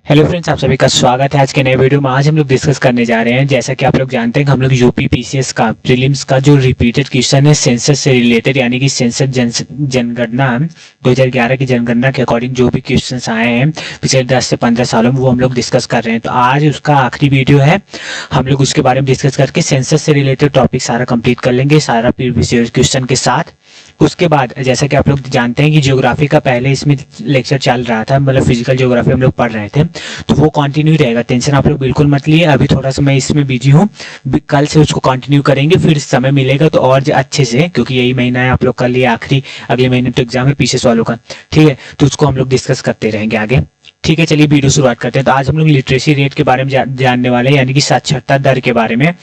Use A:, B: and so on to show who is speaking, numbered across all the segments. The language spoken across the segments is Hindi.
A: हेलो फ्रेंड्स, आप सभी का स्वागत है आज के नए वीडियो में। आज हम लोग डिस्कस करने जा रहे हैं, जैसा कि आप लोग जानते हैं कि हम लोग यूपी पीसीएस का प्रीलिम्स का जो रिपीटेड क्वेश्चन है सेंसस से रिलेटेड, यानी कि सेंसस जनगणना 2011 की जनगणना के अकॉर्डिंग जो भी क्वेश्चंस आए हैं पिछले 10 से 15 सालों में, वो हम लोग डिस्कस कर रहे हैं। तो आज उसका आखिरी वीडियो है। हम लोग उसके बारे में डिस्कस करके सेंसस से रिलेटेड टॉपिक सारा कंप्लीट कर लेंगे, सारा प्रीवियस ईयर क्वेश्चन के साथ। उसके बाद जैसा कि आप लोग जानते हैं कि ज्योग्राफी का पहले इसमें लेक्चर चल रहा था, मतलब फिजिकल ज्योग्राफी हम लोग पढ़ रहे थे, तो वो कंटिन्यू रहेगा। टेंशन आप लोग बिल्कुल मत लिए। अभी थोड़ा सा मैं इसमें बिजी हूँ, कल से उसको कंटिन्यू करेंगे, फिर समय मिलेगा तो और अच्छे से, क्योंकि यही महीना है आप लोग का लिए आखिरी, अगले महीने तो एग्जाम है पीसीएस वालों का, ठीक है। तो उसको हम लोग डिस्कस करते रहेंगे आगे, ठीक है। चलिए वीडियो शुरुआत करते हैं। तो आज हम लोग लिटरेसी रेट के बारे में जानने वाले हैं, यानी कि साक्षरता दर के बारे में,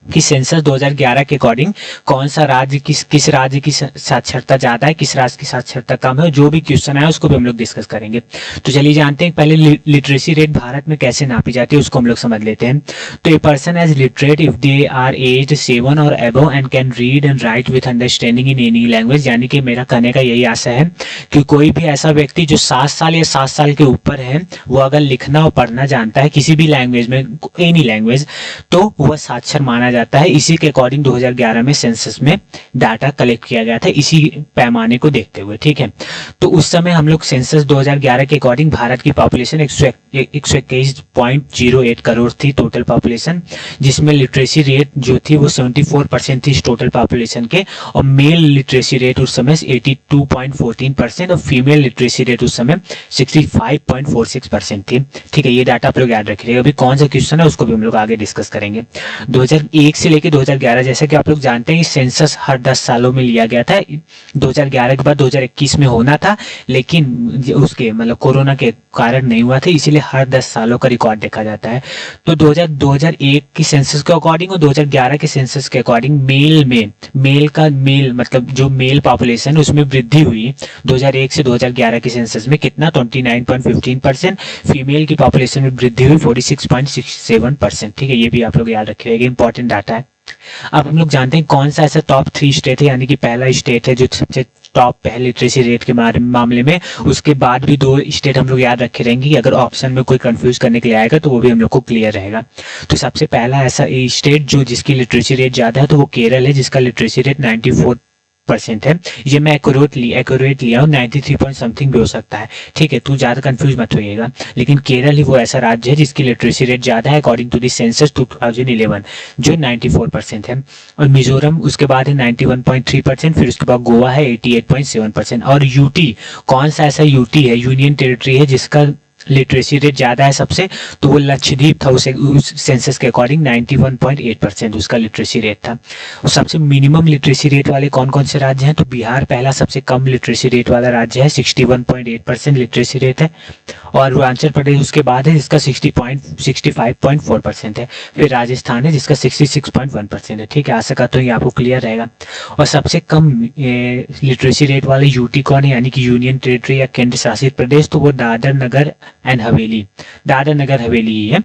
A: कि सेंसस 2011 के अकॉर्डिंग कौन सा राज्य किस राज्य की साक्षरता ज्यादा है, किस राज्य की साक्षरता कम है। जो भी क्वेश्चन है उसको भी हम लोग डिस्कस करेंगे। तो चलिए जानते हैं पहले लिटरेसी रेट भारत में कैसे नापी जाती है, उसको हम लोग समझ लेते हैं। तो a person as literate if they are aged 7 और above and can read and write with understanding in any language, यानी कि मेरा कहने का यही आशा है कि कोई भी ऐसा व्यक्ति जो 7 साल या 7 साल के ऊपर है, वो अगर लिखना और पढ़ना जानता है किसी भी लैंग्वेज में, एनी लैंग्वेज, तो वह साक्षर माना जाता है। इसी के अकॉर्डिंग 2011 में सेंसस में डाटा कलेक्ट किया गया था, इसी पैमाने को देखते हुए, ठीक है। तो उस समय हम लोग सेंसस 2011 के अकॉर्डिंग भारत की पॉपुलेशन 121.08 करोड़ थी टोटल पॉपुलेशन, जिसमें लिटरेसी रेट जो थी वो 74% थी टोटल पॉपुलेशन के, और मेल लिटरेसी रेट उस समय 82.14% और फीमेल लिटरेसी रेट उस समय 65.46% थी, ठीक है। ये डाटा आप लोग याद रखिएगा। अभी कौन सा क्वेश्चन है उसको भी हम लोग आगे डिस्कस करेंगे। 2001 से लेकर 2011, जैसे कि आप लोग जानते हैं सेंसस हर 10 सालों में लिया गया था। 2011 के बाद 2021 में होना था, लेकिन उसके मतलब कोरोना के कारण नहीं हुआ था, इसीलिए हर 10 सालों का रिकॉर्ड देखा जाता है। तो 2001 की सेंसस के अकॉर्डिंग और 2011 के सेंसस के अकॉर्डिंग मेल मतलब जो मेल पॉपुलेशन उसमें वृद्धि हुई 2001 से 2011 के सेंसस में कितना, 29.15%। फीमेल की पॉपुलेशन में वृद्धि हुई 46.67%, ठीक है। ये भी आप लोग याद रखिएगा, इंपॉर्टेंट डाटा है। अब हम लोग जानते हैं कौन सा ऐसा टॉप 3 स्टेट है, यानी कि पहला स्टेट है जो सबसे टॉप है लिटरेसी रेट के मामले में। उसके बाद भी 2 स्टेट हम लोग याद रखे रहेंगे कि अगर ऑप्शन में कोई कंफ्यूज करने के लिए आएगा तो वो भी हम लोग को क्लियर रहेगा। तो सबसे पहला ऐसा स्टेट जो जिसकी लिटरेसी रेट ज्यादा है तो वो केरल है, जिसका लिटरेसी रेट 94% है। ये मैं एक्यूरेट लिया हूँ, 93 पॉइंट समथिंग भी हो सकता है, ठीक है। तो ज्यादा कंफ्यूज मत होइएगा, लेकिन केरल ही वो ऐसा राज्य है जिसकी लिटरेसी रेट ज्यादा है अकॉर्डिंग टू द सेंसस 2011, जो 94% है। और मिजोरम उसके बाद है 91.3%, फिर उसके बाद गोवा है 88.7%। और यूटी, कौन सा ऐसा यूटी है, यूनियन टेरिटरी है, जिसका लिटरेसी रेट ज्यादा है सबसे, तो वो लक्षद्वीप था। उस सेंसस के अकॉर्डिंग 91.8% उसका लिटरेसी रेट था। सबसे मिनिमम लिटरेसी रेट वाले कौन कौन से राज्य हैं, तो बिहार पहला सबसे कम लिटरेसी रेट वाला राज्य है, 61.8% लिटरेसी रेट है। और अरुणाचल प्रदेश उसके बाद है जिसका 65.4% है। फिर राजस्थान है जिसका 66.1% है, ठीक है। आशा करता हूँ ये आपको क्लियर रहेगा। और सबसे कम लिटरेसी रेट वाले यूटी कौन है, यानी कि यूनियन टेरिटरी या केंद्र शासित प्रदेश, तो वो दादर नगर हवेली ही है,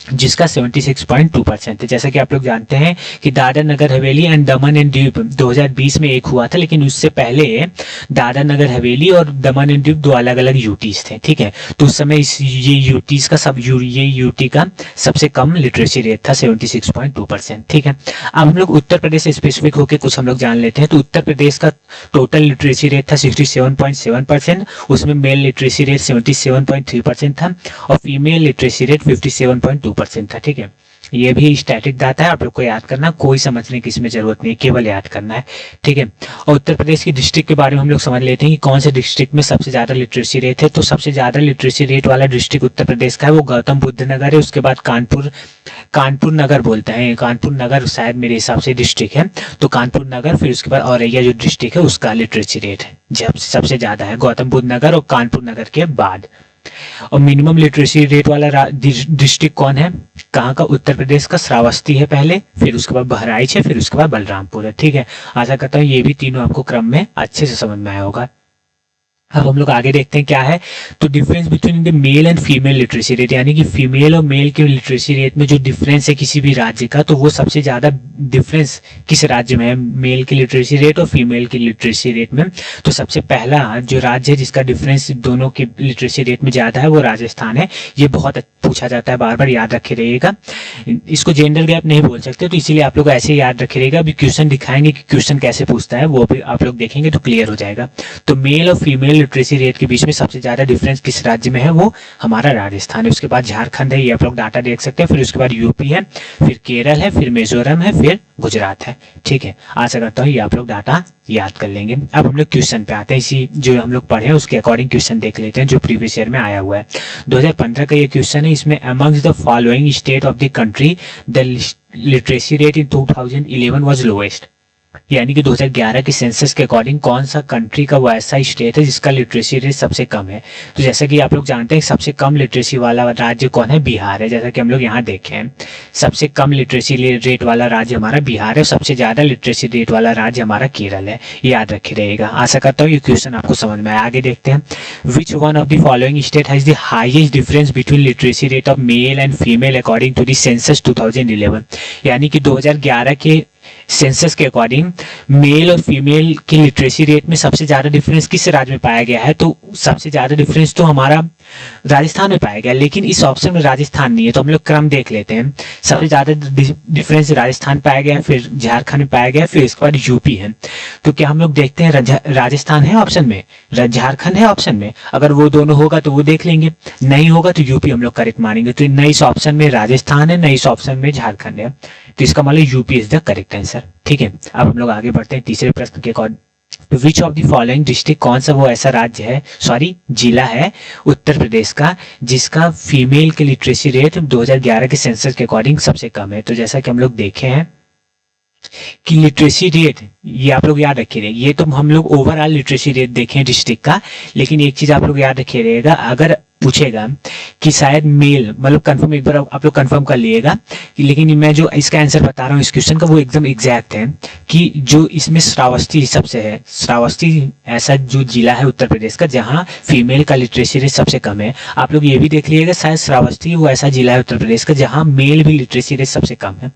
A: जिसका 76.2% है। जैसा कि आप लोग जानते हैं कि Dadar Nagar Haveli and Daman and Diu 2020 में एक हुआ था, लेकिन उससे पहले दादर नगर हवेली और दमन एंड दीव 2 अलग अलग यूटीज थे, ठीक है। तो उस समय ये यूटी का सबसे कम लिटरेसी रेट था 76.2%, ठीक है। अब हम लोग उत्तर प्रदेश से स्पेसिफिक होकर कुछ हम लोग जान लेते हैं। तो उत्तर प्रदेश का टोटल लिटरेसी रेट था 67.7%, उसमें मेल लिटरेसी रेट 77.3% था और फीमेल लिटरेसी रेट 57.2% था, ठीक है। ये भी स्टैटिक डाटा है, आप लोग को याद करना, कोई समझने की इसमें जरूरत नहीं है, केवल याद करना है, ठीक है। और उत्तर प्रदेश की डिस्ट्रिक्ट के बारे में हम लोग समझ लेते हैं कि कौन से डिस्ट्रिक्ट में सबसे ज्यादा लिटरेसी रेट है। तो सबसे ज्यादा लिटरेसी रेट वाला डिस्ट्रिक्ट उत्तर प्रदेश का है वो गौतम बुद्ध नगर है। उसके बाद कानपुर नगर बोलते हैं, कानपुर नगर शायद मेरे हिसाब से डिस्ट्रिक्ट है, तो कानपुर नगर। फिर उसके बाद औरैया जो डिस्ट्रिक्ट है उसका लिटरेसी रेट है सबसे ज्यादा है, गौतम बुद्ध नगर और कानपुर नगर के बाद। और मिनिमम लिटरेसी रेट वाला डिस्ट्रिक्ट कौन है, कहाँ का, उत्तर प्रदेश का श्रावस्ती है पहले, फिर उसके बाद बहराइच है, फिर उसके बाद बलरामपुर है, ठीक है। आशा करता हूँ ये भी तीनों आपको क्रम में अच्छे से समझ में आया होगा। अब हम लोग आगे देखते हैं क्या है। तो difference between the mail and female literacy rate, यानी कि फीमेल और मेल के लिटरेसी रेट में जो डिफरेंस है किसी भी राज्य का, तो वो सबसे ज्यादा डिफरेंस किस राज्य में है मेल की लिटरेसी रेट और फीमेल की लिटरेसी रेट में। तो सबसे पहला जो राज्य है जिसका डिफरेंस दोनों के लिटरेसी रेट में ज्यादा है वो राजस्थान है। ये बहुत पूछा जाता है, बार बार याद रखे रहिएगा। इसको जेंडर गैप नहीं बोल सकते, तो इसीलिए आप लोग ऐसे याद रखे रहिएगा। अभी क्वेश्चन दिखाएंगे कि क्वेश्चन कैसे पूछता है, वो भी आप लोग देखेंगे तो क्लियर हो जाएगा। तो मेल और फीमेल लिटरेसी रेट के बीच में सबसे ज्यादा डिफरेंस किस राज्य में है, वो हमारा राजस्थान है। उसके बाद झारखंड है, ये आप लोग डाटा देख सकते हैं। फिर उसके बाद यूपी है, फिर केरल है, फिर मिजोरम है, फिर गुजरात है। ठीक है, आशा करता हूँ ये आप लोग डाटा याद कर लेंगे। अब हम लोग क्वेश्चन पे आते हैं, इसी जो हम लोग पढ़े हैं उसके अकॉर्डिंग क्वेश्चन देख लेते हैं जो प्रीवियस ईयर में आया हुआ है। 2015 का ये क्वेश्चन है। इसमें amongst the following state of the country the literacy rate in 2011 was lowest, यानी कि 2011 के सेंसस के अकॉर्डिंग कौन सा कंट्री का वो ऐसा स्टेट है जिसका लिटरेसी रेट सबसे कम है। तो जैसा कि आप लोग जानते हैं सबसे कम लिटरेसी वाला राज्य कौन है, बिहार है। जैसा कि हम लोग यहाँ देखे हैं, सबसे कम लिटरेसी रेट वाला राज्य हमारा बिहार है, सबसे ज्यादा लिटरेसी रेट वाला राज्य हमारा केरल है। याद रखे रहेगा। आशा करता हूँ ये क्वेश्चन आपको समझ में आया। आगे देखते हैं, which one of the following state has the highest difference between literacy rate of male and female according to the census 2011, यानी कि 2011 के सेंसस के अकॉर्डिंग मेल और फीमेल की लिटरेसी रेट में सबसे ज्यादा डिफरेंस किस राज्य में पाया गया है। तो सबसे ज्यादा डिफरेंस तो हमारा राजस्थान में पाया गया, लेकिन इस ऑप्शन में राजस्थान नहीं है। तो हम लोग क्रम देख लेते हैं। सबसे ज्यादा डिफरेंस राजस्थान पाया गया, फिर झारखंड में पाया गया, फिर इसके बाद यूपी है। तो क्या हम लोग देखते हैं राजस्थान है ऑप्शन में, झारखंड है ऑप्शन में। अगर वो दोनों होगा तो वो देख लेंगे, नहीं होगा तो यूपी हम लोग करेक्ट मानेंगे। तो न इस ऑप्शन में राजस्थान है, न इस ऑप्शन में झारखंड है, तो इसका मतलब UP is the correct answer. ठीक है, अब हम लोग आगे बढ़ते हैं तीसरे प्रश्न के according. Which of the following district, कौन सा वो ऐसा राज्य है, सॉरी जिला है उत्तर प्रदेश का, जिसका फीमेल के लिटरेसी रेट 2011 के सेंसस के अकॉर्डिंग सबसे कम है। तो जैसा कि हम लोग देखे हैं कि लिटरेसी रेट, ये आप लोग याद रखिए, ये तो हम लोग ओवरऑल लिटरेसी रेट देखें डिस्ट्रिक्ट का, लेकिन एक चीज आप लोग याद रखिए रहेगा, अगर पूछेगा कि शायद मेल, मतलब कंफर्म एक बार आप लोग कंफर्म कर लिएगा, लेकिन मैं जो इसका आंसर बता रहा हूँ इस क्वेश्चन का वो एकदम एग्जैक्ट है कि जो इसमें श्रावस्ती सबसे है। श्रावस्ती ऐसा जो जिला है उत्तर प्रदेश का जहां फीमेल का लिटरेसी रेट सबसे कम है। आप लोग ये भी देख लीजिएगा, शायद श्रावस्ती वो ऐसा जिला है उत्तर प्रदेश का जहां मेल भी लिटरेसी रेट सबसे कम है।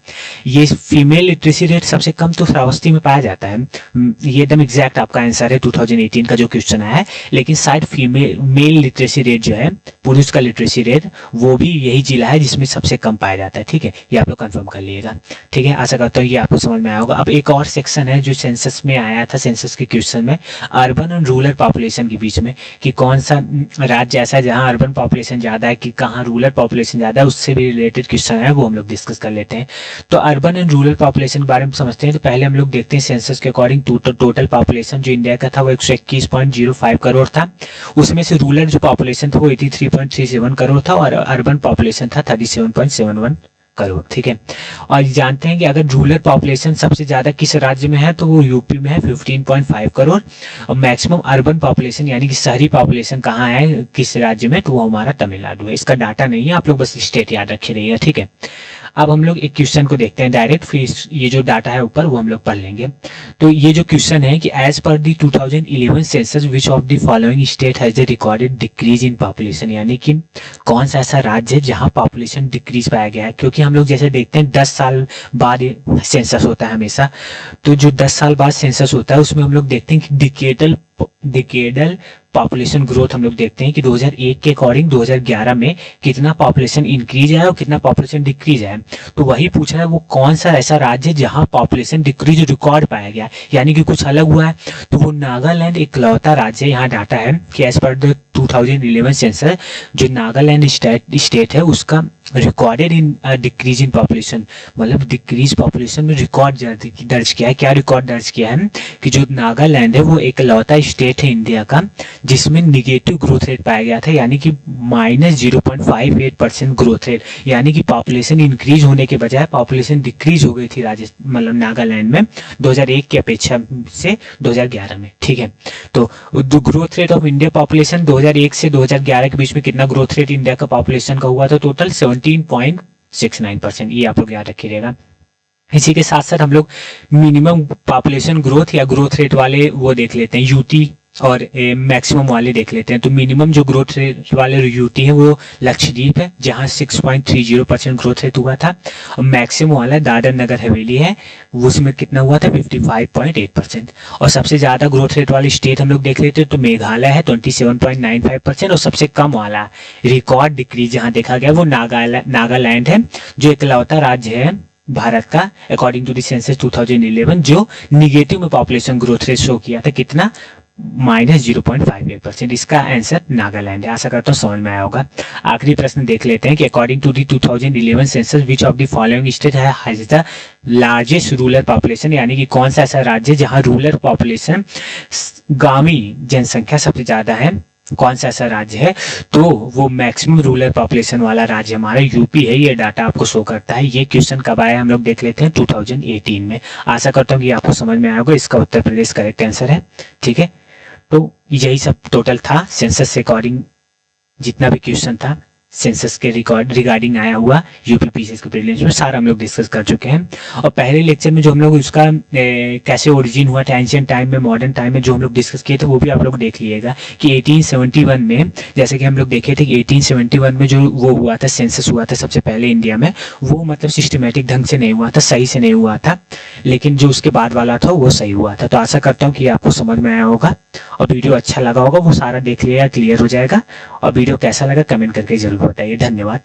A: ये फीमेल लिटरेसी रेट सबसे कम तो श्रावस्ती में पाया जाता है। ये एकदम एग्जैक्ट आपका आंसर है 2018 का जो क्वेश्चन है। लेकिन शायद फीमेल मेल लिटरेसी रेट जो है, पुरुष का लिटरेसी रेट, वो भी यही जिला है जिसमें सबसे कम पाया जाता है। ठीक है, ये आप लोग कंफर्म कर लीजिएगा। ठीक है, आशा करता हूँ ये आपको समझ में आया होगा। अब एक और सेक्शन है जो सेंसस में आया था, सेंसस के क्वेश्चन में, अर्बन और रूरल पॉपुलेशन के बीच में, कि कौन सा राज्य ऐसा है जहां अर्बन पॉपुलेशन ज्यादा है कि कहाँ रूरल पॉपुलेशन ज्यादा है, उससे भी रिलेटेड क्वेश्चन है, वो हम लोग डिस्कस कर लेते हैं। तो अर्बन एंड रूरल पॉपुलेशन के बारे में समझते हैं। तो पहले हम लोग देखते हैं सेंसस के अकॉर्डिंग टोटल पॉपुलेशन जो इंडिया का था वो 121.05 करोड़ था। उसमें से रूरल जो पॉपुलेशन था वो 83.37 करोड़ था और अर्बन पॉपुलेशन था 37.71 करोड़। ठीक है, और जानते हैं कि अगर रूरल पॉपुलेशन सबसे ज्यादा किस राज्य में है तो वो यूपी में है 15.5 करोड़, और मैक्सिमम अर्बन पॉपुलेशन यानी कि शहरी पॉपुलेशन कहाँ है किस राज्य में, तो वो हमारा तमिलनाडु है। इसका डाटा नहीं है, आप लोग बस स्टेट याद रखे रहिएगा। ठीक है, अब हम लोग एक क्वेश्चन को देखते हैं डायरेक्ट, फिर ये जो डाटा है ऊपर वो हम लोग पढ़ लेंगे। तो ये जो क्वेश्चन है कि as per the 2011 census which of the following state has recorded decrease in population, यानी कि कौन सा ऐसा राज्य है जहां पॉपुलेशन डिक्रीज पाया गया है। क्योंकि हम लोग जैसे देखते हैं 10 साल बाद सेंसस होता है हमेशा, तो जो 10 साल बाद सेंसस होता है उसमें हम लोग देखते हैं कि डिकेडल पॉपुलेशन ग्रोथ हम लोग देखते हैं कि 2001 के अकॉर्डिंग 2011 में कितना पॉपुलेशन इंक्रीज है और कितना पॉपुलेशन डिक्रीज है। तो वही पूछा है वो कौन सा ऐसा राज्य है जहां पॉपुलेशन डिक्रीज रिकॉर्ड पाया गया, यानी कि कुछ अलग हुआ है। तो वो नागालैंड इकलौता राज्य है। यहाँ डाटा है कि एज पर द 2011 सेंसस जो नागालैंड स्टेट है उसका recorded in decrease in population, मतलब डिक्रीज पॉपुलेशन में रिकॉर्ड दर्ज किया है। क्या रिकॉर्ड दर्ज किया है कि जो नागालैंड है वो इकलौता स्टेट है इंडिया का जिसमें निगेटिव ग्रोथ रेट पाया गया था, यानी कि -0.58% ग्रोथ रेट, यानी कि पॉपुलेशन इंक्रीज होने के बजाय पॉपुलेशन डिक्रीज हो गई थी मतलब नागालैंड में 2001 की अपेक्षा से 2011 में। ठीक है, तो growth rate of India population 2001 से 2011 के बीच में कितना ग्रोथ रेट इंडिया का पॉपुलेशन का हुआ था, टोटल 17.69%। ये आप लोग याद रखिएगा। इसी के साथ साथ हम लोग मिनिमम पॉपुलेशन ग्रोथ या ग्रोथ रेट वाले वो देख लेते हैं, यूटी और मैक्सिमम वाले देख लेते हैं। तो मिनिमम जो ग्रोथ रेट वाले यूटी है वो लक्षद्वीप है, जहां 6.30% ग्रोथ रेट हुआ था। और मैक्सिमम वाला दादर नगर हवेली है, उसमें कितना हुआ था 55.8%। और सबसे ज्यादा ग्रोथ रेट वाली स्टेट हम लोग देख लेते हैं तो मेघालय है 27.95%। और सबसे कम वाला रिकॉर्ड डिक्रीज जहां देखा गया वो नागालैंड है, जो इकलौता राज्य है भारत का अकॉर्डिंग टू द सेंसस 2011 जो निगेटिव में पॉपुलेशन ग्रोथ रेट शो किया था, कितना -0.58%। इसका आंसर नागालैंड है। आशा करता हूँ समझ में आया होगा। आखिरी प्रश्न देख लेते हैं कि according to the 2011 census which of the following state has the largest rural population, यानी कि कौन सा ऐसा राज्य जहां रूरल पॉपुलेशन गांवी जनसंख्या सबसे ज्यादा है, कौन सा ऐसा राज्य है? तो वो मैक्सिमम रूरल पॉपुलेशन वाला राज्य हमारा यूपी है। ये डाटा आपको शो करता है। ये क्वेश्चन कब आया हम लोग देख लेते हैं 2018 में। आशा करता हूँ कि आपको समझ में आया होगा। इसका उत्तर प्रदेश करेक्ट आंसर है। ठीक है, तो यही सब टोटल था सेंसस से अकॉर्डिंग जितना भी क्वेश्चन था सेंसस के रिगार्डिंग आया हुआ यूपी पीसीएस के प्रीलिम्स में, सारा हम लोग डिस्कस कर चुके हैं। और पहले लेक्चर में जो हम लोग उसका कैसे ओरिजिन हुआ था एंशिएंट टाइम में, मॉडर्न टाइम में, जो हम लोग डिस्कस किए थे वो भी आप लोग देख लीजिएगा कि 1871 में, जैसे कि हम लोग देखे थे कि 1871 में जो वो हुआ था सेंसस हुआ था सबसे पहले इंडिया में, वो मतलब सिस्टमेटिक ढंग से नहीं हुआ था, सही से नहीं हुआ था। लेकिन जो उसके बाद वाला था वो सही हुआ था। तो आशा करता हूँ कि आपको समझ में आया होगा और वीडियो अच्छा लगा होगा, वो सारा देख लिया क्लियर हो जाएगा। और वीडियो कैसा लगा कमेंट करके जरूर बताइए। धन्यवाद।